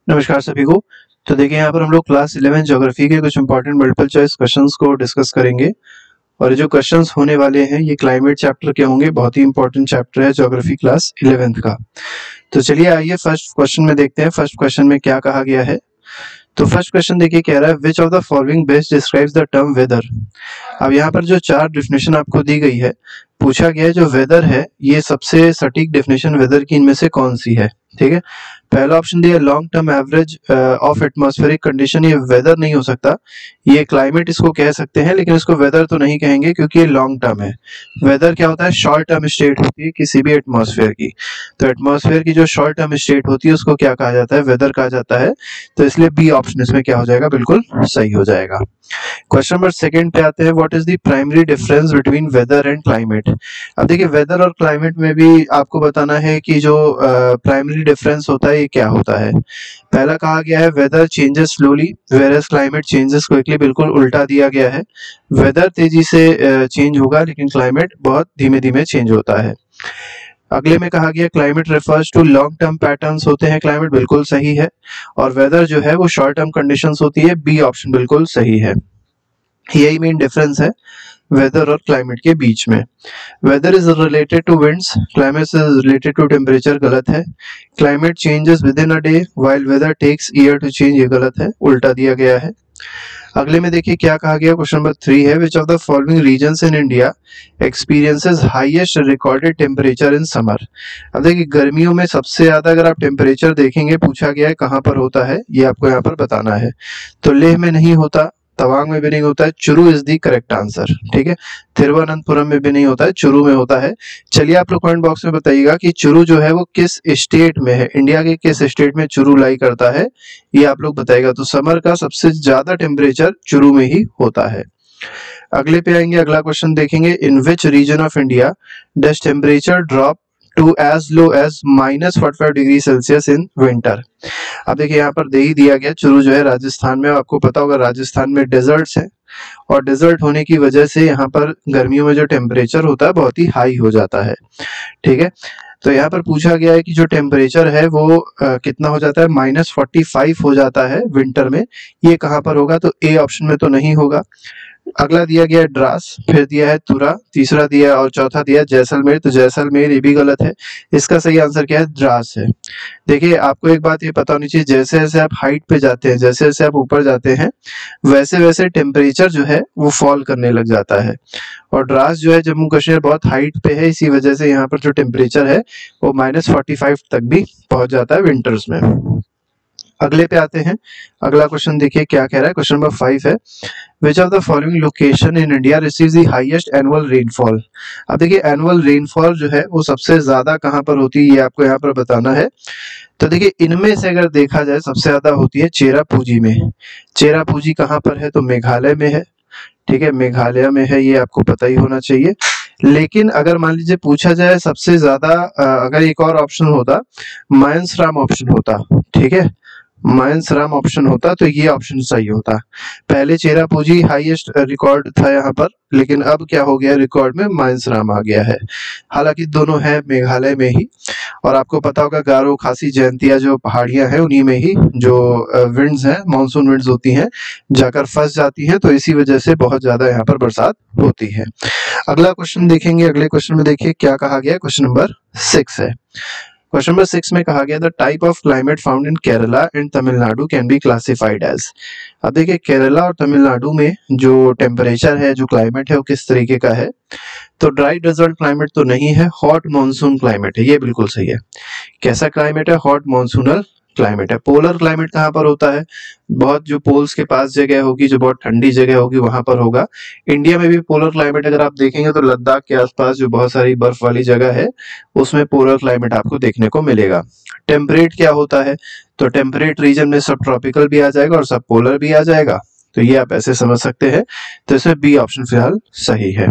नमस्कार सभी को। तो देखिए यहाँ पर हम लोग क्लास 11 ज्योग्राफी के कुछ इंपॉर्टेंट मल्टीपल चॉइस क्वेश्चंस को डिस्कस करेंगे और ये जो क्वेश्चंस होने वाले हैं ये क्लाइमेट चैप्टर के होंगे। बहुत ही इंपॉर्टेंट चैप्टर है ज्योग्राफी क्लास 11th का। तो चलिए आइए फर्स्ट क्वेश्चन में देखते हैं फर्स्ट क्वेश्चन में क्या कहा गया है। तो फर्स्ट क्वेश्चन देखिए कह रहा है which of the following best describes the term weather. अब यहाँ पर जो चार डेफिनेशन आपको दी गई है, पूछा गया है जो वेदर है ये सबसे सटीक डेफिनेशन वेदर की इनमें से कौन सी है। ठीक है, पहला ऑप्शन दिया long term average of atmospheric condition. ये वेदर नहीं हो सकता, ये क्लाइमेट इसको कह सकते हैं लेकिन इसको वेदर तो नहीं कहेंगे क्योंकि ये लॉन्ग टर्म है। वेदर क्या होता है, शॉर्ट टर्म स्टेट होती है किसी भी एटमॉस्फेयर की। तो एटमॉस्फेयर की जो शॉर्ट टर्म स्टेट होती है उसको क्या कहा जाता है, वेदर कहा जाता है। तो इसलिए बी ऑप्शन इसमें क्या हो जाएगा, बिल्कुल सही हो जाएगा। क्वेश्चन नंबर सेकंड पे आते हैं, what is the primary difference between weather and climate. अब देखिए वेदर और क्लाइमेट में भी आपको बताना है कि जो प्राइमरी डिफरेंस होता है ये क्या होता है। पहला कहा गया है weather changes slowly whereas climate changes quickly. बिल्कुल उल्टा दिया गया है, वेदर तेजी से चेंज होगा लेकिन क्लाइमेट बहुत धीमे धीमे चेंज होता है। अगले में कहा गया climate refers to long term patterns होते हैं क्लाइमेट, बिल्कुल सही है। और वेदर जो है वो शॉर्ट टर्म कंडीशंस होती है, बी ऑप्शन बिल्कुल सही है। यही मेन डिफरेंस है वेदर और क्लाइमेट के बीच में। Weather is related to winds, climate is related to temperature, गलत है। Climate changes within a day while weather takes year to change, ये गलत है, उल्टा दिया गया है। अगले में देखिए क्या कहा गया, क्वेश्चन नंबर 3 है which of the following regions in India experiences highest recorded temperature in summer. अब देखिए गर्मियों में सबसे ज्यादा अगर आप टेम्परेचर देखेंगे, पूछा गया है कहाँ पर होता है, ये आपको यहाँ पर बताना है। तो लेह में नहीं होता, तवांग में भी नहीं होता है, Churu is the correct answer. ठीक है, तिरुवनंतपुरम में भी नहीं होता है, चुरू में होता है। चलिए आप लोग कमेंट बॉक्स में बताइएगा कि चुरू जो है वो किस स्टेट में है, इंडिया के किस स्टेट में चुरू लाई करता है, ये आप लोग बताइएगा। तो समर का सबसे ज्यादा टेम्परेचर चुरू में ही होता है। अगले पे आएंगे, अगला क्वेश्चन देखेंगे, in which region of India does temperature drop to as low as -45 degree Celsius in winter. अब देखिए यहाँ पर दे ही दिया गया, चुरू जो है राजस्थान में, आपको पता होगा राजस्थान में डेजर्ट्स है और डेजर्ट होने की वजह से यहाँ पर गर्मियों में जो टेम्परेचर होता है बहुत ही हाई हो जाता है। ठीक है, तो यहाँ पर पूछा गया है कि जो टेम्परेचर है वो कितना हो जाता है, -45 हो जाता है विंटर में। ये कहाँ पर होगा, तो ए ऑप्शन में तो नहीं होगा। अगला दिया गया है द्रास, फिर दिया है तुरा, तीसरा दिया और चौथा दिया जैसलमेर। तो जैसलमेर ये भी गलत है, इसका सही आंसर क्या है, द्रास है। देखिए आपको एक बात ये पता होनी चाहिए, जैसे जैसे आप हाइट पे जाते हैं, जैसे जैसे आप ऊपर जाते हैं, वैसे वैसे टेम्परेचर जो है वो फॉल करने लग जाता है। और द्रास जो है जम्मू कश्मीर बहुत हाइट पे है, इसी वजह से यहाँ पर जो टेम्परेचर है वो -45 तक भी पहुंच जाता है विंटर्स में। अगले पे आते हैं, अगला क्वेश्चन देखिए क्या कह रहा है, क्वेश्चन नंबर 5 है which of the following location in India receives the highest annual rainfall. अब देखिए एनुअल रेनफॉल जो है वो सबसे ज्यादा कहाँ पर होती है, ये आपको यहाँ पर बताना है। तो देखिए इनमें से अगर देखा जाए सबसे ज्यादा होती है चेरापूंजी में। चेरापूंजी कहाँ पर है, तो मेघालय में है। ठीक है, मेघालय में है, ये आपको पता ही होना चाहिए। लेकिन अगर मान लीजिए पूछा जाए सबसे ज्यादा, अगर एक और ऑप्शन होता, मानसराम ऑप्शन होता, ठीक है, मानसराम ऑप्शन होता तो ये ऑप्शन सही होता। पहले चेरापूंजी हाईएस्ट रिकॉर्ड था यहाँ पर, लेकिन अब क्या हो गया, रिकॉर्ड में मानसराम आ गया है। हालांकि दोनों है मेघालय में ही। और आपको पता होगा गारो खासी जयंतिया जो पहाड़ियां हैं उन्हीं में ही जो विंड्स हैं, मानसून विंड्स होती हैं, जाकर फंस जाती हैं, तो इसी वजह से बहुत ज्यादा यहाँ पर बरसात होती है। अगला क्वेश्चन देखेंगे, अगले क्वेश्चन में देखिए क्या कहा गया, क्वेश्चन नंबर 6 है। क्वेश्चन नंबर 6 में कहा गया the type of climate found in Kerala and Tamil Nadu can be classified as. अब देखिए केरला और तमिलनाडु में जो टेम्परेचर है, जो क्लाइमेट है वो किस तरीके का है, तो ड्राई डेजर्ट क्लाइमेट तो नहीं है, हॉट मॉनसून क्लाइमेट है, ये बिल्कुल सही है। कैसा क्लाइमेट है, हॉट मॉनसूनल क्लाइमेट है। पोलर क्लाइमेट कहाँ पर होता है, बहुत जो पोल्स के पास जगह होगी, जो बहुत ठंडी जगह होगी वहां पर होगा। इंडिया में भी पोलर क्लाइमेट अगर आप देखेंगे तो लद्दाख के आसपास जो बहुत सारी बर्फ वाली जगह है उसमें पोलर क्लाइमेट आपको देखने को मिलेगा। टेम्परेट क्या होता है, तो टेम्परेट रीजन में सब ट्रॉपिकल भी आ जाएगा और सब पोलर भी आ जाएगा, तो ये आप ऐसे समझ सकते हैं। तो इसमें बी ऑप्शन फिलहाल सही है।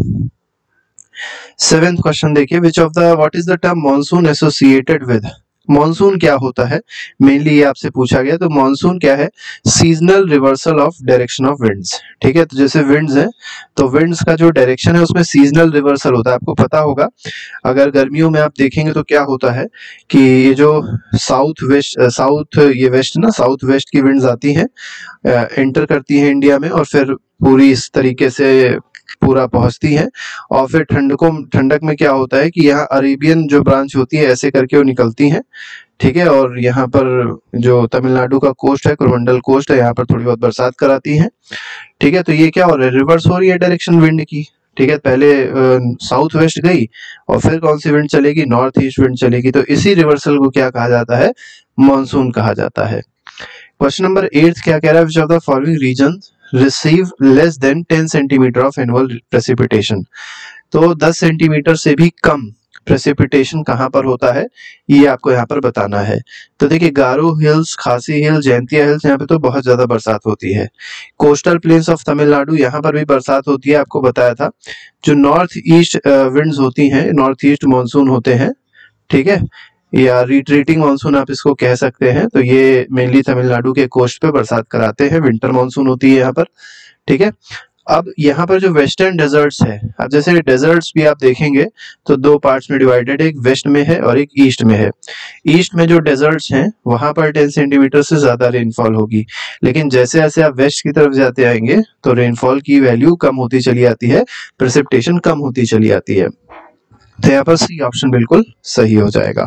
7th क्वेश्चन देखिए, विच of the what is the term monsoon associated with. Monsoon क्या होता है, मेनली ये आपसे पूछा गया। तो मॉनसून क्या है, seasonal reversal of direction of winds. ठीक है, तो जैसे विंड्स है तो विंड्स का जो डायरेक्शन है उसमें सीजनल रिवर्सल होता है। आपको पता होगा अगर गर्मियों में आप देखेंगे तो क्या होता है कि ये जो साउथ वेस्ट की विंड्स आती हैं, एंटर करती हैं इंडिया में और फिर पूरी इस तरीके से पूरा पहुंचती है। और फिर ठंडक में क्या होता है कि यहाँ अरेबियन जो ब्रांच होती है ऐसे करके वो निकलती है। ठीक है, और यहाँ पर जो तमिलनाडु का कोस्ट है, कोरोमंडल कोस्ट है, यहाँ पर थोड़ी बहुत बरसात कराती है। ठीक है, तो ये क्या हो रहा है, रिवर्स हो रही है डायरेक्शन विंड की। ठीक है, पहले साउथ वेस्ट गई और फिर कौन सी विंड चलेगी, नॉर्थ ईस्ट विंड चलेगी। तो इसी रिवर्सल को क्या कहा जाता है, मॉनसून कहा जाता है। क्वेश्चन नंबर 8 क्या कह रहा है, which of the following region receive less than 10 centimetre of annual precipitation. तो 10 सेंटीमीटर से भी कम प्रेसिपिटेशन कहां पर होता है, ये आपको यहाँ पर बताना है। तो देखिए गारो हिल्स, खासी हिल्स, जयंतिया हिल्स, यहाँ पे तो बहुत ज्यादा बरसात होती है। कोस्टल प्लेन्स ऑफ तमिलनाडु, यहाँ पर भी बरसात होती है, आपको बताया था। जो नॉर्थ ईस्ट विंड्स होती हैं, नॉर्थ ईस्ट मानसून होते हैं, ठीक है, या रिट्रीटिंग मानसून आप इसको कह सकते हैं। तो ये मेनली तमिलनाडु के कोस्ट पे बरसात कराते हैं, विंटर मानसून होती है यहाँ पर। ठीक है, अब यहाँ पर जो वेस्टर्न डेजर्ट्स है, अब जैसे डेजर्ट्स भी आप देखेंगे तो दो पार्ट्स में डिवाइडेड, एक वेस्ट में है और एक ईस्ट में है। ईस्ट में जो डेजर्ट्स हैं वहां पर 10 सेंटीमीटर से ज्यादा रेनफॉल होगी, लेकिन जैसे जैसे आप वेस्ट की तरफ जाते आएंगे तो रेनफॉल की वैल्यू कम होती चली आती है, प्रेसिपिटेशन कम होती चली आती है। तो यहाँ पर सी ऑप्शन बिल्कुल सही हो जाएगा।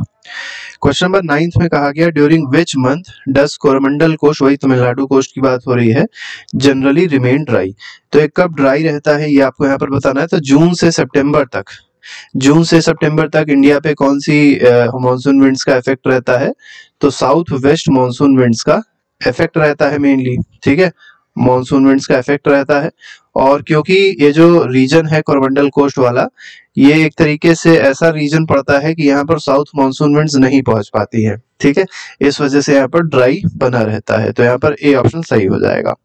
क्वेश्चन नंबर 9 में कहा गया, during which month does Coromandel coast, वही तमिलनाडु कोस्ट की बात हो रही है, जनरली रिमेन ड्राई। तो एक कब ड्राई रहता है ये आपको यहाँ पर बताना है। तो जून से सितंबर तक इंडिया पे कौन सी मानसून विंड्स का इफेक्ट रहता है, तो साउथ वेस्ट मानसून विंड्स का इफेक्ट रहता है मेनली। ठीक है, मानसून विंड्स का इफेक्ट रहता है। और क्योंकि ये जो रीजन है कोरोमंडल कोस्ट वाला, ये एक तरीके से ऐसा रीजन पड़ता है कि यहाँ पर साउथ मानसून विंड्स नहीं पहुंच पाती है। ठीक है, इस वजह से यहाँ पर ड्राई बना रहता है। तो यहाँ पर ए ऑप्शन सही हो जाएगा।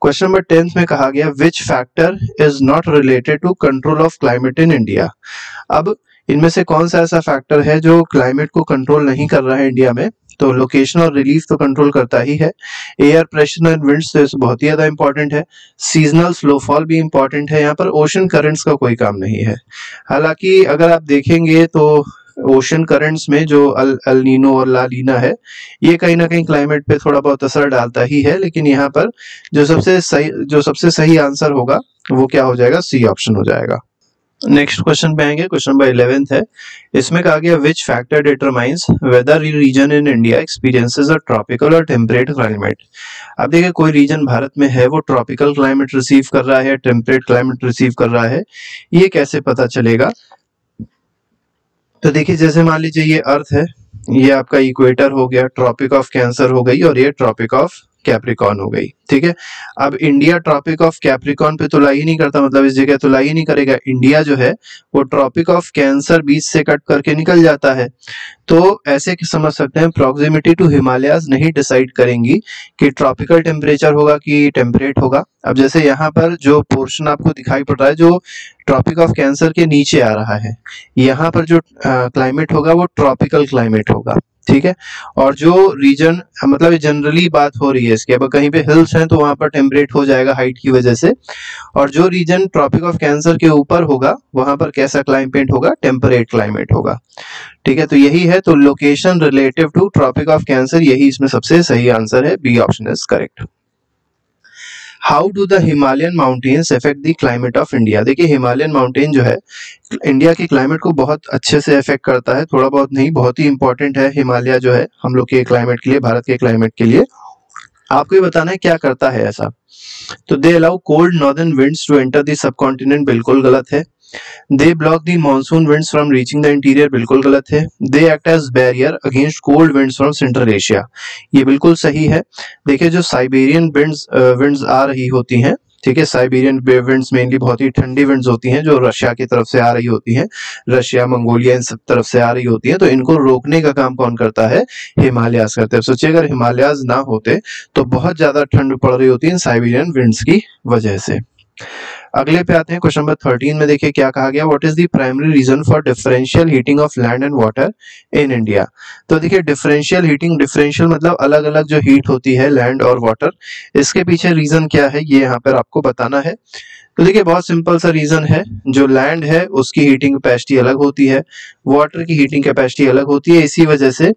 क्वेश्चन नंबर 10 में कहा गया, which factor is not related to control of climate in India. अब इनमें से कौन सा ऐसा फैक्टर है जो क्लाइमेट को कंट्रोल नहीं कर रहा है इंडिया में। तो लोकेशन और रिलीफ तो कंट्रोल करता ही है, एयर प्रेशर एंड विंड्स तो बहुत ही ज्यादा इंपॉर्टेंट है, सीजनल स्नोफॉल भी इंपॉर्टेंट है। यहाँ पर ओशन करंट्स का कोई काम नहीं है। हालांकि अगर आप देखेंगे तो ओशन करंट्स में जो अल नीनो और ला लीना है, ये कहीं ना कहीं क्लाइमेट पे थोड़ा बहुत असर डालता ही है। लेकिन यहाँ पर जो सबसे सही आंसर होगा वो क्या हो जाएगा, सी ऑप्शन हो जाएगा। नेक्स्ट क्वेश्चन पे आएंगे, क्वेश्चन नंबर 11 है। इसमें कहा गया, which factor determines whether region in India experiences a tropical और टेम्परेट क्लाइमेट। अब देखिए कोई रीजन भारत में है वो ट्रॉपिकल क्लाइमेट रिसीव कर रहा है, टेम्परेट क्लाइमेट रिसीव कर रहा है, ये कैसे पता चलेगा। तो देखिए जैसे मान लीजिए ये अर्थ है, ये आपका इक्वेटर हो गया, ट्रॉपिक ऑफ कैंसर हो गई और ये ट्रॉपिक ऑफ कैप्रिकॉन हो गई। ठीक है, अब इंडिया ट्रॉपिक ऑफ कैप्रिकॉन पे तो लाई ही नहीं करता, मतलब इस जगह तो लाई ही नहीं करेगा। इंडिया जो है वो ट्रॉपिक ऑफ कैंसर बीच से कट करके निकल जाता है। तो ऐसे समझ सकते हैं प्रॉक्सिमिटी टू हिमालयाज नहीं डिसाइड करेंगी कि ट्रॉपिकल टेम्परेचर होगा कि टेम्परेट होगा। अब जैसे यहाँ पर जो पोर्शन आपको दिखाई पड़ रहा है जो ट्रॉपिक ऑफ कैंसर के नीचे आ रहा है, यहाँ पर जो क्लाइमेट होगा वो ट्रॉपिकल क्लाइमेट होगा। ठीक है, और जो रीजन, मतलब जनरली बात हो रही है इसकी, अब कहीं पे हिल्स हैं तो वहां पर टेम्परेट हो जाएगा हाइट की वजह से, और जो रीजन ट्रॉपिक ऑफ कैंसर के ऊपर होगा वहां पर कैसा क्लाइमेट होगा, टेम्परेट क्लाइमेट होगा। ठीक है, तो यही है, तो location relative to tropic of cancer, यही इसमें सबसे सही आंसर है, B option is correct. How do the Himalayan mountains affect the climate of India. देखिए हिमालयन माउंटेन जो है इंडिया के क्लाइमेट को बहुत अच्छे से इफेक्ट करता है, थोड़ा बहुत नहीं, बहुत ही इंपॉर्टेंट है हिमालय जो है हम लोग के क्लाइमेट के लिए, भारत के क्लाइमेट के लिए। आपको ये बताना है क्या करता है ऐसा। तो they allow cold northern winds to enter the subcontinent, बिल्कुल गलत है। They block the monsoon winds from reaching the interior, बिल्कुल गलत है। They act as barrier against cold winds from central Asia, ये बिल्कुल सही है। देखिए जो साइबेरियन विंड्स आ रही होती हैं, ठीक है, साइबेरियन विंड्स मेनली बहुत ही ठंडी विंड्स होती हैं जो रशिया की तरफ से आ रही होती हैं, रशिया मंगोलिया इन सब तरफ से आ रही होती हैं। तो इनको रोकने का काम कौन करता है, हिमालयाज करते हैं। सोचिए अगर हिमालयाज ना होते तो बहुत ज्यादा ठंड पड़ रही होती है साइबेरियन विंड्स की वजह से। अगले पे आते हैं क्वेश्चन नंबर 13 में। देखिए क्या कहा गया, what is the primary reason for differential heating of land and water in India. तो देखिए डिफरेंशियल हीटिंग, डिफरेंशियल मतलब अलग अलग जो हीट होती है लैंड और वाटर, इसके पीछे रीजन क्या है ये यहाँ पर आपको बताना है। तो देखिए बहुत सिंपल सा रीजन है, जो लैंड है उसकी हीटिंग कैपेसिटी अलग होती है, वाटर की हीटिंग कैपेसिटी अलग होती है, इसी वजह से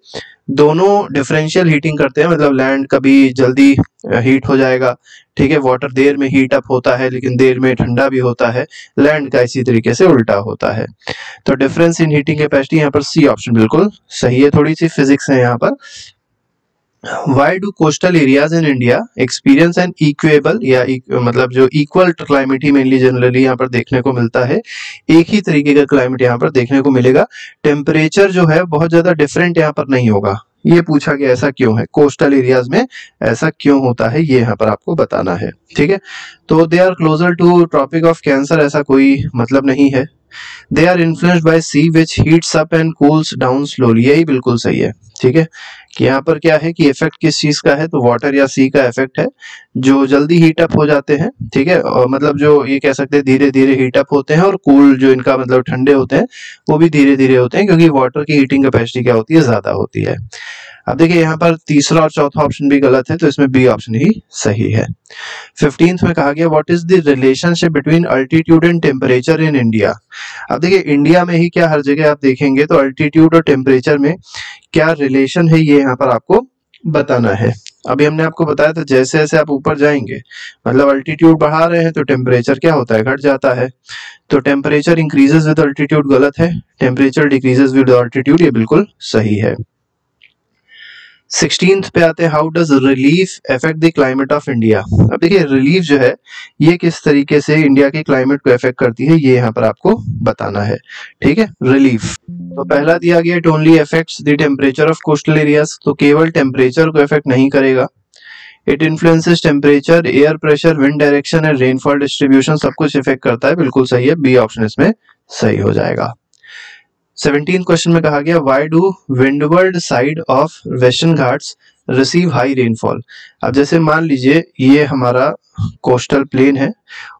दोनों डिफरेंशियल हीटिंग करते हैं। मतलब लैंड कभी जल्दी हीट हो जाएगा, ठीक है, वाटर देर में हीट अप होता है लेकिन देर में ठंडा भी होता है, लैंड का इसी तरीके से उल्टा होता है। तो डिफरेंस इन हीटिंग कैपेसिटी, यहाँ पर सी ऑप्शन बिल्कुल सही है। थोड़ी सी फिजिक्स है यहाँ पर। Why do coastal areas in India experience an equable या मतलब जो इक्वल क्लाइमेट ही मेनली जनरली यहाँ पर देखने को मिलता है, एक ही तरीके का क्लाइमेट यहाँ पर देखने को मिलेगा, टेम्परेचर जो है बहुत ज्यादा डिफरेंट यहाँ पर नहीं होगा। ये पूछा गया ऐसा क्यों है, कोस्टल एरियाज में ऐसा क्यों होता है, ये यहाँ पर आपको बताना है। ठीक है, तो they are closer to tropic of cancer, ऐसा कोई मतलब नहीं है। They are influenced by sea which heats up and cools down slowly, यही बिल्कुल सही है। ठीक है, कि यहाँ पर क्या है कि इफेक्ट किस चीज का है, तो वाटर या सी का इफेक्ट है, जो जल्दी हीट अप हो जाते हैं। ठीक है, और मतलब जो ये कह सकते हैं धीरे धीरे हीट अप होते हैं, और कूल जो इनका मतलब ठंडे होते हैं वो भी धीरे धीरे होते हैं, क्योंकि वाटर की हीटिंग कैपेसिटी क्या होती है, ज्यादा होती है। अब देखिए यहाँ पर तीसरा और चौथा ऑप्शन भी गलत है, तो इसमें बी ऑप्शन ही सही है। 15th में कहा गया what is the relationship between altitude and temperature in India. अब देखिए इंडिया में ही क्या, हर जगह आप देखेंगे तो अल्टीट्यूड और टेम्परेचर में क्या रिलेशन है, ये यहाँ पर आपको बताना है। अभी हमने आपको बताया था जैसे जैसे आप ऊपर जाएंगे, मतलब अल्टीट्यूड बढ़ा रहे हैं तो टेम्परेचर क्या होता है, घट जाता है। तो टेम्परेचर इंक्रीजेस विद अल्टीट्यूड गलत है, टेम्परेचर डिक्रीजेस विद अल्टीट्यूड ये बिल्कुल सही है। 16th पे आते हैं, how does relief affect the climate of India. अब देखिए रिलीफ जो है ये किस तरीके से इंडिया के क्लाइमेट को अफेक्ट करती है, ये यहाँ पर आपको बताना है। ठीक है, रिलीफ तो पहला दिया गया, it only affects the temperature of coastal areas, तो केवल टेम्परेचर को अफेक्ट नहीं करेगा। It influences temperature, air pressure, wind direction and rainfall distribution, सब कुछ इफेक्ट करता है, बिल्कुल सही है, बी ऑप्शन इसमें सही हो जाएगा। 17 क्वेश्चन में कहा गया why do windward side of western Ghats receive high rainfall. अब जैसे मान लीजिए ये हमारा कोस्टल प्लेन है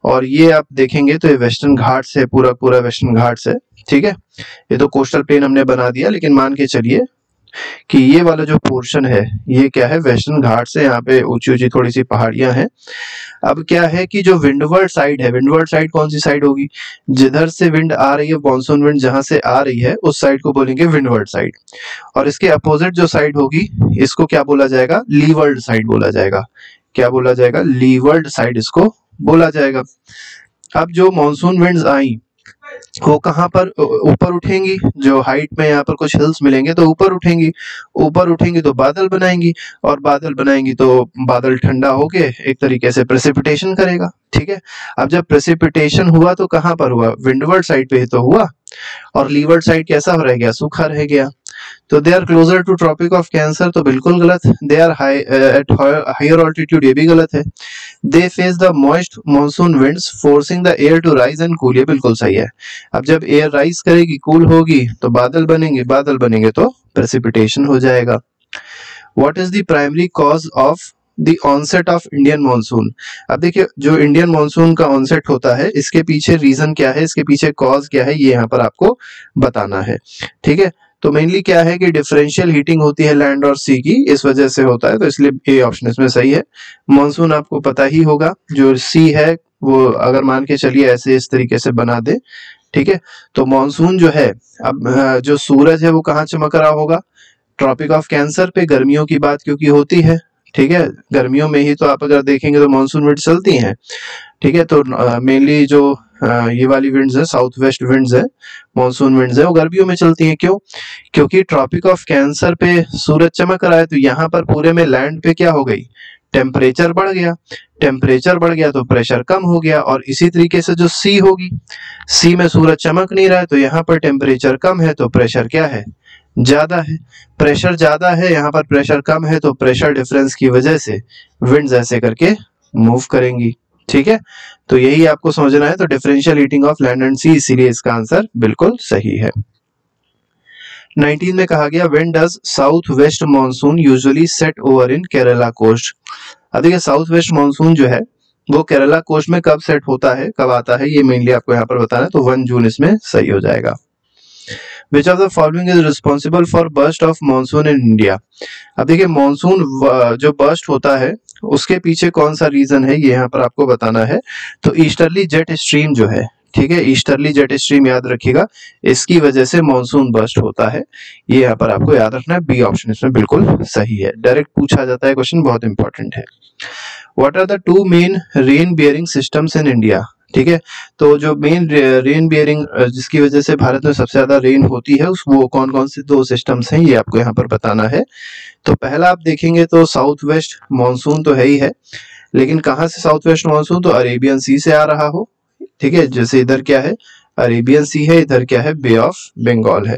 और ये आप देखेंगे तो ये वेस्टर्न घाट्स है, पूरा पूरा वेस्टर्न घाट्स है। ठीक है, ये तो कोस्टल प्लेन हमने बना दिया, लेकिन मान के चलिए कि ये वाला जो पोर्शन है ये क्या है, वेस्टर्न घाट से, यहाँ पे ऊंची ऊंची थोड़ी सी पहाड़ियां हैं। अब क्या है कि जो विंडवर्ड साइड है, विंडवर्ड साइड कौन सी साइड होगी, जिधर से विंड आ रही है, मॉनसून विंड जहां से आ रही है उस साइड को बोलेंगे विंडवर्ड साइड, और इसके अपोजिट जो साइड होगी इसको क्या बोला जाएगा, लीवर्ड साइड बोला जाएगा। क्या बोला जाएगा, लीवर्ड साइड इसको बोला जाएगा। अब जो मॉनसून विंड्स आई वो कहाँ पर ऊपर उठेंगी, जो हाइट में यहाँ पर कुछ हिल्स मिलेंगे तो ऊपर उठेंगी, ऊपर उठेंगी तो बादल बनाएंगी, और बादल बनाएंगी तो बादल ठंडा होके एक तरीके से प्रेसिपिटेशन करेगा। ठीक है, अब जब प्रेसिपिटेशन हुआ तो कहाँ पर हुआ, विंडवर्ड साइड पे ही तो हुआ, और लीवर्ड साइड कैसा रह गया, सूखा रह गया। तो they are closer to tropic of cancer, तो बिल्कुल गलत। They are at higher altitude, ये भी गलत है। They face the moist monsoon winds forcing the air to rise and cool, ये बिल्कुल सही है। अब जब एयर राइज करेगी, कूल होगी, तो बादल बनेंगे, बादल बनेंगे तो प्रेसिपिटेशन हो जाएगा। What is the primary cause of the onset of Indian monsoon. अब देखिए जो इंडियन मॉनसून का ऑनसेट होता है, इसके पीछे रीजन क्या है, इसके पीछे कॉज क्या है, ये यहाँ पर आपको बताना है। ठीक है, तो मेनली क्या है कि डिफरेंशियल हीटिंग होती है लैंड और सी की, इस वजह से होता है, तो इसलिए ए ऑप्शन इसमें सही है। मॉनसून आपको पता ही होगा, जो सी है वो अगर मान के चलिए ऐसे इस तरीके से बना दे, ठीक है, तो मॉनसून जो है, अब जो सूरज है वो कहाँ चमक रहा होगा, ट्रॉपिक ऑफ कैंसर पे, गर्मियों की बात क्योंकि होती है। ठीक है, गर्मियों में ही तो आप अगर देखेंगे तो मॉनसून विंड चलती हैं। ठीक है, तो मेनली जो ये वाली विंड्स है, साउथ वेस्ट विंड्स है, मॉनसून विंड्स है, वो गर्मियों में चलती हैं। क्यों, क्योंकि ट्रॉपिक ऑफ कैंसर पे सूरज चमक रहा है, तो यहाँ पर पूरे में लैंड पे क्या हो गई, टेम्परेचर बढ़ गया, टेम्परेचर बढ़ गया तो प्रेशर कम हो गया, और इसी तरीके से जो सी होगी, सी में सूरज चमक नहीं रहा है तो यहाँ पर टेम्परेचर कम है तो प्रेशर क्या है, ज्यादा है। प्रेशर ज्यादा है, यहाँ पर प्रेशर कम है, तो प्रेशर डिफरेंस की वजह से विंड्स ऐसे करके मूव करेंगी। ठीक है, तो यही आपको समझना है। तो differential heating of land and sea, इसीलिए इसका आंसर बिल्कुल सही है। 19 में कहा गया when does south west monsoon usually set over in Kerala coast. अब देखिए साउथ वेस्ट मानसून जो है वो केरला कोस्ट में कब सेट होता है, कब आता है, ये मेनली आपको यहाँ पर बताना है, तो 1 जून इसमें सही हो जाएगा। Which of the following is responsible for burst of monsoon in India? अब देखिए मानसून जो बर्स्ट होता है उसके पीछे कौन सा रीजन है, ये यहाँ पर आपको बताना है। तो ईस्टर्ली जेट स्ट्रीम जो है, ठीक है, ईस्टर्ली जेट स्ट्रीम याद रखिएगा, इसकी वजह से मानसून बर्स्ट होता है, ये यहाँ पर आपको याद रखना है। बी ऑप्शन इसमें बिल्कुल सही है, डायरेक्ट पूछा जाता है क्वेश्चन, बहुत इंपॉर्टेंट है। What are the 2 main rain bearing systems in India? ठीक है, तो जो मेन रेन बियरिंग जिसकी वजह से भारत में सबसे ज्यादा रेन होती है वो कौन कौन से 2 सिस्टम्स हैं, ये आपको यहाँ पर बताना है। तो पहला आप देखेंगे तो साउथ वेस्ट मानसून तो है ही है, लेकिन कहाँ से साउथ वेस्ट मानसून, तो अरेबियन सी से आ रहा हो, ठीक है, जैसे इधर क्या है अरेबियन सी है, इधर क्या है बे ऑफ बंगाल है,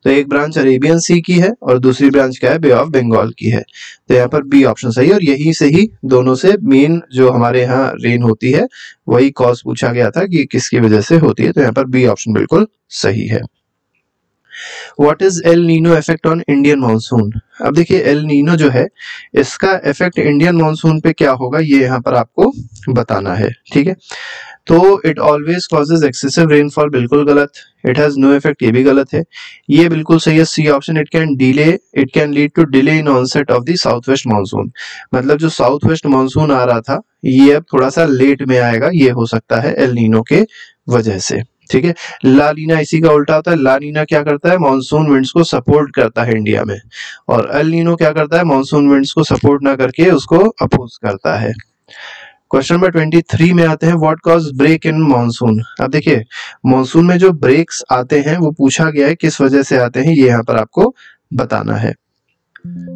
तो एक ब्रांच अरेबियन सी की है और दूसरी ब्रांच क्या है बे ऑफ बंगाल की है, तो यहाँ पर बी ऑप्शन सही है। और यही से ही दोनों से मेन जो हमारे यहाँ रेन होती है वही कॉज पूछा गया था कि किसकी वजह से होती है, तो यहाँ पर बी ऑप्शन बिल्कुल सही है। What is El Nino effect on Indian monsoon? अब देखिए एल नीनो जो है इसका इफेक्ट इंडियन मानसून पे क्या होगा, ये यहाँ पर आपको बताना है, ठीक है। तो it always causes excessive rainfall, बिल्कुल गलत। इट हैज नो इफेक्ट, ये भी गलत है। ये बिल्कुल सही है, C option. It can lead to delay in onset of the south west monsoon, मतलब जो साउथ वेस्ट मानसून आ रहा था ये अब थोड़ा सा लेट में आएगा, ये हो सकता है एल नीनो के वजह से, ठीक है। ला नीना इसी का उल्टा होता है, ला नीना क्या करता है मानसून विंड्स को सपोर्ट करता है इंडिया में, और एल नीनो क्या करता है मानसून विंड्स को सपोर्ट ना करके उसको अपोज करता है। क्वेश्चन नंबर 23 में आते हैं, what cause break in monsoon? अब देखिए मानसून में जो ब्रेक्स आते हैं वो पूछा गया है किस वजह से आते हैं, ये यहाँ पर आपको बताना है।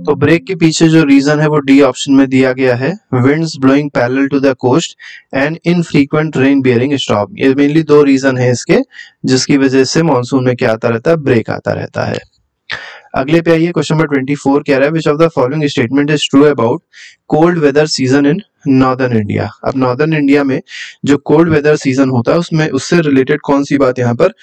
तो ब्रेक के पीछे जो रीजन है वो डी ऑप्शन में दिया गया है, winds blowing parallel to the coast and infrequent rain bearing storm. ये मेनली 2 रीजन है इसके जिसकी वजह से मानसून में क्या आता रहता है, ब्रेक आता रहता है। अगले पे आइए, क्वेश्चन नंबर 24 कह रहा है, which of the following statement is true about cold weather season in northern India? अब नॉर्दर्न इंडिया में जो कोल्ड वेदर सीजन होता है उसमें उससे रिलेटेड कौन सी बात यहाँ पर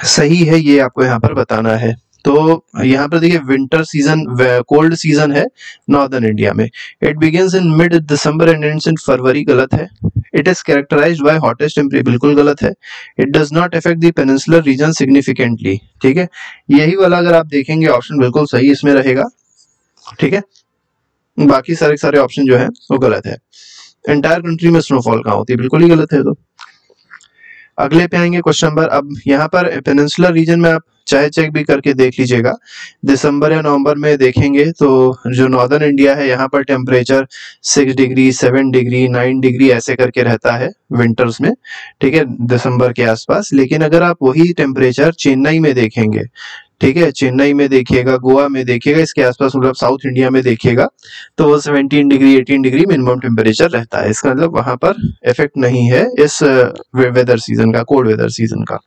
सही है, ये आपको यहाँ पर बताना है। तो यहाँ पर देखिए विंटर सीजन कोल्ड सीजन है नॉर्दर्न इंडिया में, it begins in mid December and ends in February, गलत है। It is characterized by hottest temperature, बिल्कुल गलत है। It does not affect the peninsular region significantly, ठीक है, यही वाला अगर आप देखेंगे ऑप्शन बिल्कुल सही इसमें रहेगा, ठीक है। बाकी सारे ऑप्शन जो है वो गलत है। एंटायर कंट्री में स्नोफॉल कहाँ होती है, बिल्कुल ही गलत है। तो अगले पे आएंगे क्वेश्चन नंबर, अब यहाँ पर पेनिनसुलर रीजन में आप चाहे चेक भी करके देख लीजिएगा, दिसंबर या नवंबर में देखेंगे तो जो नॉर्दर्न इंडिया है यहाँ पर टेम्परेचर 6 डिग्री 7 डिग्री 9 डिग्री ऐसे करके रहता है विंटर्स में, ठीक है, दिसंबर के आसपास। लेकिन अगर आप वही टेम्परेचर चेन्नई में देखेंगे, ठीक है, चेन्नई में देखिएगा, गोवा में देखिएगा, इसके आसपास मतलब साउथ इंडिया में देखिएगा तो वो 17 डिग्री 18 डिग्री मिनिमम टेम्परेचर रहता है। इसका मतलब वहां पर इफेक्ट नहीं है इस वेदर सीजन का, कोल्ड वेदर सीजन का।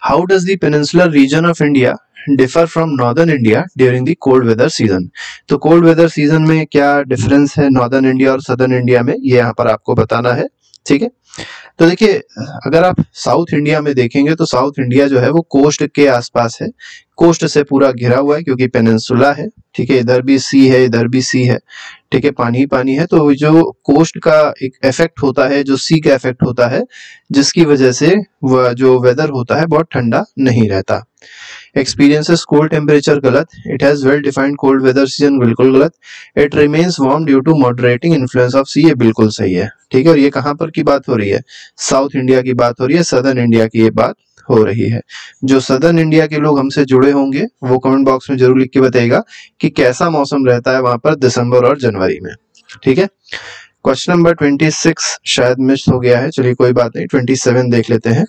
How does the peninsular region of India differ from northern India during the cold weather season? तो कोल्ड वेदर सीजन में क्या डिफरेंस है नॉर्दर्न इंडिया और सदर्न इंडिया में, ये यहाँ पर आपको बताना है, ठीक है। तो देखिए अगर आप साउथ इंडिया में देखेंगे तो साउथ इंडिया जो है वो कोस्ट के आसपास है, कोस्ट से पूरा घिरा हुआ है क्योंकि पेनिनसुला है, ठीक है, इधर भी सी है इधर भी सी है, ठीक है, पानी ही पानी है। तो जो कोस्ट का एक इफेक्ट होता है, जो सी का इफेक्ट होता है, जिसकी वजह से वह जो वेदर होता है बहुत ठंडा नहीं रहता। एक्सपीरियंसेस कोल्ड टेम्परेचर, गलत। It has well defined cold weather season, बिल्कुल गलत। It remains warm due to moderating influence of sea, ये बिल्कुल सही है, ठीक है। और ये कहाँ पर की बात हो रही है, साउथ इंडिया की बात हो रही है, सदर्न इंडिया की ये बात हो रही है। जो सदर्न इंडिया के लोग हमसे जुड़े होंगे वो कमेंट बॉक्स में जरूर लिख के बताइएगा कि कैसा मौसम रहता है वहां पर दिसंबर और जनवरी में, ठीक है। क्वेश्चन नंबर 26 शायद मिस हो गया है, चलिए कोई बात नहीं, 27 देख लेते हैं।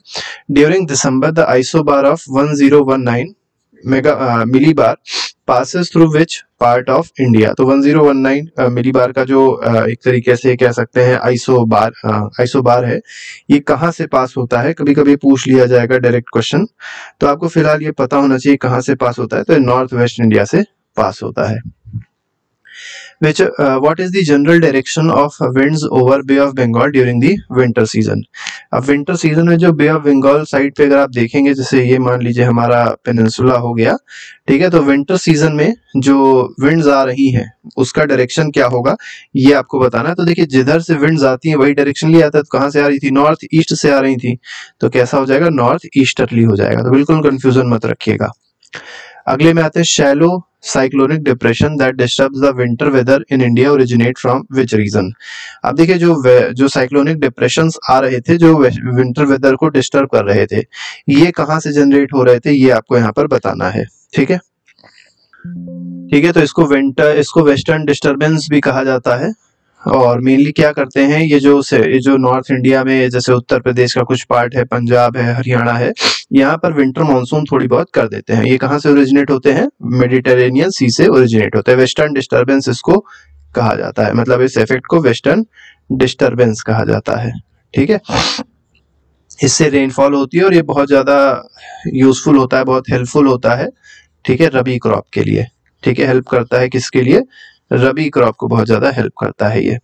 During December the isobar of 1019 millibar passes through which part of India? तो 1019 मिलीबार का जो एक तरीके से कह सकते हैं आइसोबार है, ये कहाँ से पास होता है, कभी कभी पूछ लिया जाएगा डायरेक्ट क्वेश्चन, तो आपको फिलहाल ये पता होना चाहिए कहाँ से पास होता है, तो नॉर्थ वेस्ट इंडिया से पास होता है। which what is the general direction of winds over Bay of Bengal during the winter season? अब विंटर सीजन में जो बे ऑफ बंगाल साइड पे अगर आप देखेंगे, जैसे ये मान लीजिए हमारा पेनिनसुला हो गया, ठीक है, तो विंटर सीजन में जो विंड्स आ रही हैं उसका डायरेक्शन क्या होगा ये आपको बताना है। तो देखिए जिधर से विंड्स आती हैं वही डायरेक्शन लिया आता है। तो कहाँ से आ रही थी? नॉर्थ ईस्ट से आ रही थी, तो कैसा हो जाएगा? नॉर्थ ईस्टर्ली हो जाएगा। तो बिल्कुल कंफ्यूजन मत रखिएगा। अगले में आते हैं shallow cyclonic depression that disturbs the winter weather in India originate from which region. अब देखिए जो साइक्लोनिक डिप्रेशंस आ रहे थे जो विंटर वेदर को डिस्टर्ब कर रहे थे, ये कहाँ से जनरेट हो रहे थे ये आपको यहाँ पर बताना है। ठीक है, ठीक है, तो इसको वेस्टर्न डिस्टर्बेंस भी कहा जाता है। और मेनली क्या करते हैं, ये जो नॉर्थ इंडिया में जैसे उत्तर प्रदेश का कुछ पार्ट है, पंजाब है, हरियाणा है, यहाँ पर विंटर मानसून थोड़ी बहुत कर देते हैं। ये कहाँ से ओरिजिनेट होते हैं? मेडिटेरेनियन सी से ओरिजिनेट होते हैं। वेस्टर्न डिस्टर्बेंस इसको कहा जाता है, मतलब इस इफेक्ट को वेस्टर्न डिस्टर्बेंस कहा जाता है। ठीक है, इससे रेनफॉल होती है और ये बहुत ज्यादा यूजफुल होता है, बहुत हेल्पफुल होता है। ठीक है, रबी क्रॉप के लिए। ठीक है, हेल्प करता है किसके लिए? रबी क्रॉप को बहुत ज्यादा हेल्प करता है ये।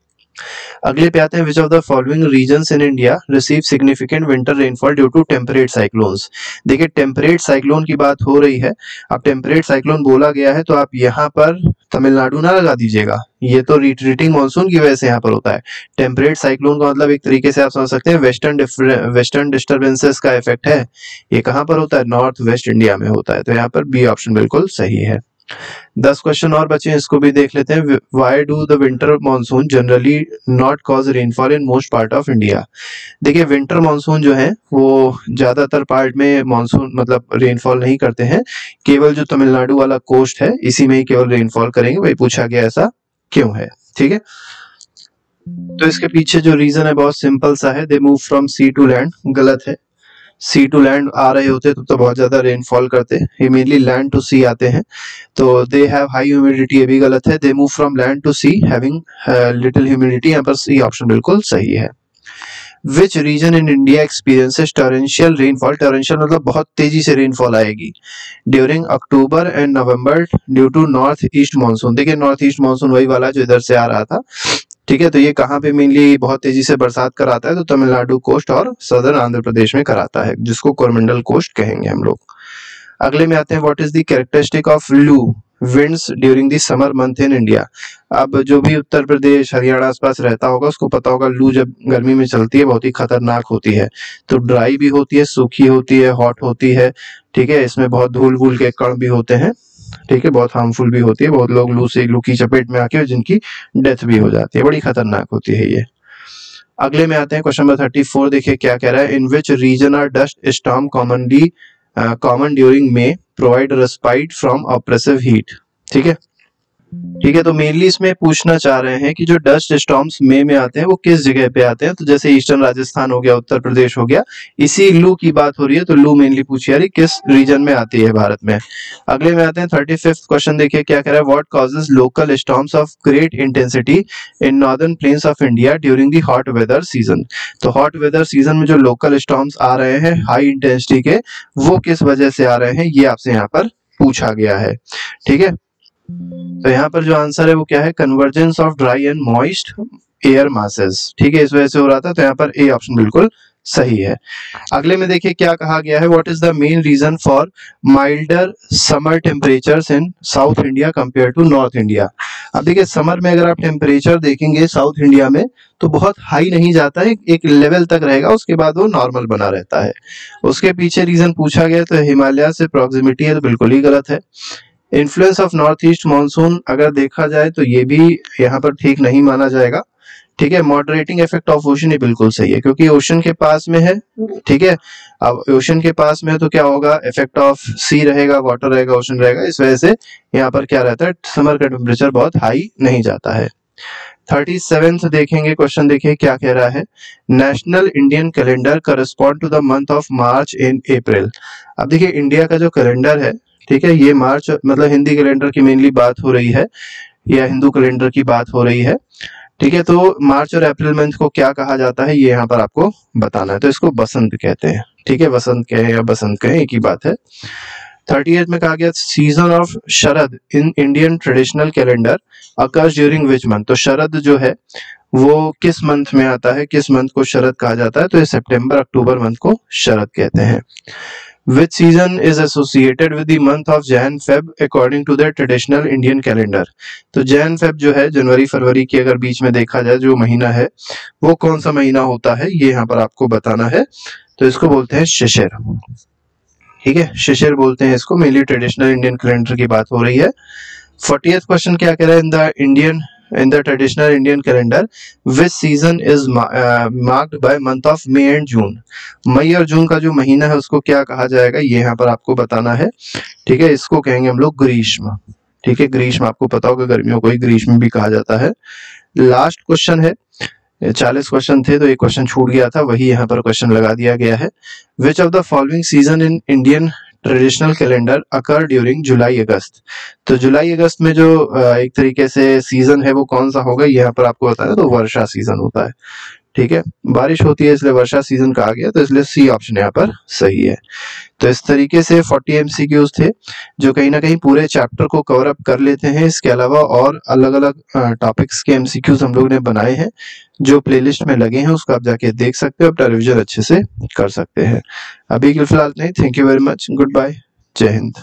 अगले पे आते हैं, which of the following regions in India receive significant winter rainfall due to temperate cyclones. देखिए टेम्परेट साइक्लोन की बात हो रही है। अब टेम्परेट साइक्लोन बोला गया है तो आप यहाँ पर तमिलनाडु ना लगा दीजिएगा, ये तो रिट्रीटिंग मानसून की वजह से यहाँ पर होता है। टेम्परेट साइक्लोन का मतलब एक तरीके से आप समझ सकते हैं वेस्टर्न डिस्टर्बेंसेस का इफेक्ट है। ये कहाँ पर होता है? नॉर्थ वेस्ट इंडिया में होता है। तो यहाँ पर बी ऑप्शन बिल्कुल सही है। 10 क्वेश्चन और बचे, इसको भी देख लेते हैं। Why do the winter monsoon generally not cause rainfall in most part of India? देखिए विंटर मानसून जो है वो ज्यादातर पार्ट में मानसून मतलब रेनफॉल नहीं करते हैं, केवल जो तमिलनाडु वाला कोस्ट है इसी में ही केवल रेनफॉल करेंगे। वही पूछा गया ऐसा क्यों है। ठीक है, तो इसके पीछे जो रीजन है बहुत सिंपल सा है, they move from sea to land. गलत है, सी टू लैंड आ रहे होते तो बहुत ज्यादा रेनफॉल करते, ये मेनली लैंड टू सी आते हैं। तो दे हैव हाई ह्यूमिडिटी, ये भी गलत है। They move from land to sea having little humidity, यहाँ पर सी ऑप्शन बिल्कुल सही है। Which region in India experiences torrential rainfall? Torrential मतलब बहुत तेजी से रेनफॉल आएगी during October and November due to north east monsoon. देखिए नॉर्थ ईस्ट मानसून वही वाला जो इधर से आ रहा था। ठीक है, तो ये कहाँ पे मेनली बहुत तेजी से बरसात कराता है? तो तमिलनाडु कोस्ट और सदर्न आंध्र प्रदेश में कराता है, जिसको कोरमंडल कोस्ट कहेंगे हम लोग। अगले में आते हैं, what is the characteristic of loo winds during the summer month in India? अब जो भी उत्तर प्रदेश हरियाणा आसपास रहता होगा उसको पता होगा लू जब गर्मी में चलती है बहुत ही खतरनाक होती है। तो ड्राई भी होती है, सूखी होती है, हॉट होती है। ठीक है, इसमें बहुत धूल वूल के कण भी होते हैं। ठीक है, बहुत हार्मफुल भी होती है, बहुत लोग लू की चपेट में आके जिनकी डेथ भी हो जाती है, बड़ी खतरनाक होती है ये। अगले में आते हैं क्वेश्चन नंबर 34, देखिए क्या कह रहा है। In which region are dust storm common during May provide respite from oppressive heat? ठीक है, ठीक है, तो मेनली इसमें पूछना चाह रहे हैं कि जो डस्ट स्टॉर्म्स मई में आते हैं वो किस जगह पे आते हैं। तो जैसे ईस्टर्न राजस्थान हो गया, उत्तर प्रदेश हो गया, इसी लू की बात हो रही है। तो लू मेनली पूछी जा रही किस रीजन में आती है भारत में। अगले में आते हैं 35th क्वेश्चन, देखिए क्या कह रहा है। What causes local storms of great intensity in northern plains of India during the hot weather season? तो हॉट वेदर सीजन में जो लोकल स्टॉर्म्स आ रहे हैं हाई इंटेंसिटी के, वो किस वजह से आ रहे हैं ये आपसे यहाँ पर पूछा गया है। ठीक है, तो यहाँ पर जो आंसर है वो क्या है? Convergence of dry and moist air masses. ठीक है, इस वजह से हो रहा था। तो यहाँ पर ए ऑप्शन बिल्कुल सही है। अगले में देखिए क्या कहा गया है। What is the main reason for milder summer temperatures in south India compare to north India? अब देखिए समर में अगर आप टेम्परेचर देखेंगे साउथ इंडिया में तो बहुत हाई नहीं जाता है, एक लेवल तक रहेगा, उसके बाद वो नॉर्मल बना रहता है। उसके पीछे रीजन पूछा गया तो हिमालय से प्रॉक्सिमिटी है, तो बिल्कुल ही गलत है। Influence of north east monsoon अगर देखा जाए तो ये भी यहाँ पर ठीक नहीं माना जाएगा। ठीक है, मॉडरेटिंग इफेक्ट ऑफ ओशन ये बिल्कुल सही है क्योंकि ओशन के पास में है। ठीक है, अब ओशन के पास में है तो क्या होगा? इफेक्ट ऑफ सी रहेगा, वाटर रहेगा, ओशन रहेगा, इस वजह से यहाँ पर क्या रहता है? समर का टेम्परेचर बहुत हाई नहीं जाता है। 37th देखेंगे क्वेश्चन, देखिए क्या कह रहा है। National Indian calendar correspond to the month of March in April. अब देखिए इंडिया का जो कैलेंडर है, ठीक है, ये मार्च मतलब हिंदी कैलेंडर की मेनली बात हो रही है या हिंदू कैलेंडर की बात हो रही है। ठीक है, तो मार्च और अप्रैल मंथ को क्या कहा जाता है ये यहाँ पर आपको बताना है। तो इसको बसंत कहते हैं। ठीक है, वसंत कहें या बसंत कहें एक ही बात है। 38 में कहा गया season of Sharad in Indian traditional calendar occurs during which month. तो शरद जो है वो किस मंथ में आता है, किस मंथ को शरद कहा जाता है? तो ये सितंबर अक्टूबर मंथ को शरद कहते हैं। Which season is associated with the month of Jan Feb according to the traditional Indian calendar? तो जैन फेब जो है जनवरी फरवरी के अगर बीच में देखा जाए जो महीना है वो कौन सा महीना होता है, ये यहाँ पर आपको बताना है। तो इसको बोलते हैं शिशिर। ठीक है, शिशिर बोलते हैं इसको। मेनली ट्रेडिशनल इंडियन कैलेंडर की बात हो रही है। 40th क्वेश्चन क्या कह रहा है? in the traditional Indian calendar which season is marked by month of May and June? मई और जून का जो महीना है उसको क्या कहा जाएगा, ये यहाँ पर आपको बताना है। ठीक है, इसको कहेंगे हम लोग ग्रीष्म। ठीक है, ग्रीष्म आपको पता होगा, गर्मियों को ही ग्रीष्म भी कहा जाता है। लास्ट क्वेश्चन है, 40 क्वेश्चन थे तो एक क्वेश्चन छूट गया था, वही यहाँ पर क्वेश्चन लगा दिया गया है। Which of the following season in Indian traditional calendar occur during July August? तो जुलाई अगस्त में जो एक तरीके से सीजन है वो कौन सा होगा, यहाँ पर आपको बताया। तो वर्षा सीजन होता है। ठीक है, बारिश होती है इसलिए वर्षा सीजन कहा गया, तो इसलिए सी ऑप्शन यहाँ पर सही है। तो इस तरीके से 40 एमसीक्यूज थे जो कहीं ना कहीं पूरे चैप्टर को कवर अप कर लेते हैं। इसके अलावा और अलग अलग टॉपिक्स के एमसीक्यूज हम लोग ने बनाए हैं जो प्लेलिस्ट में लगे हैं, उसको आप जाके देख सकते हो, अपना रिविजन अच्छे से कर सकते हैं। अभी के फिलहाल नहीं। Thank you very much, goodbye, जय हिंद।